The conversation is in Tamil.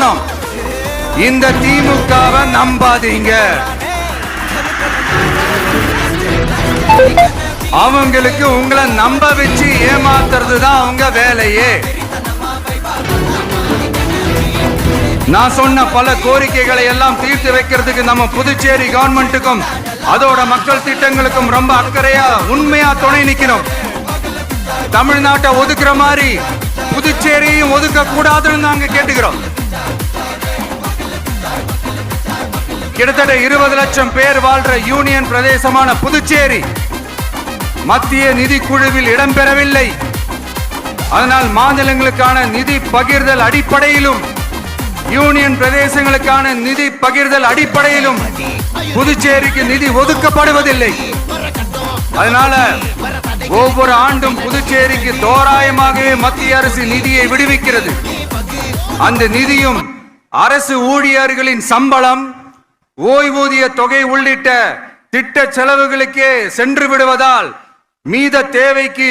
கவனம். இந்த திமுகவை நம்பாதீங்க. அவங்களுக்கு உங்களை நம்ப வச்சு ஏமாத்துறது தான் அவங்க வேலையே. நான் சொன்ன பல கோரிக்கைகளை எல்லாம் தீர்த்து வைக்கிறதுக்கு நம்ம புதுச்சேரி கவர்மெண்ட்டுக்கும் அதோட மக்கள் திட்டங்களுக்கும் ரொம்ப அக்கறையா உண்மையா துணை நிக்கணும். தமிழ்நாட்டை ஒதுக்குற மாதிரி புதுச்சேரியும் ஒதுக்க கூடாதுன்னு நாங்க கேட்டுக்கிறோம். கிட்டத்தட்ட 20 லட்சம் பேர் வாழ்ற யூனியன் பிரதேசமான புதுச்சேரி மத்திய நிதி குழுவில் இடம்பெறவில்லை. அதனால் மாநிலங்களுக்கான நிதி பகிர்தல் அடிப்படையிலும் யூனியன் பிரதேசங்களுக்கான நிதி பகிர்தல் அடிப்படையிலும் புதுச்சேரிக்கு நிதி ஒதுக்கப்படுவதில்லை. அதனால ஒவ்வொரு ஆண்டும் புதுச்சேரிக்கு தோராயமாகவே மத்திய அரசு நிதியை விடுவிக்கிறது. அந்த நிதியும் அரசு ஊழியர்களின் சம்பளம், ஓய்வூதிய தொகை உள்ளிட்ட திட்ட செலவுகளுக்கே சென்று விடுவதால் மீத தேவைக்கு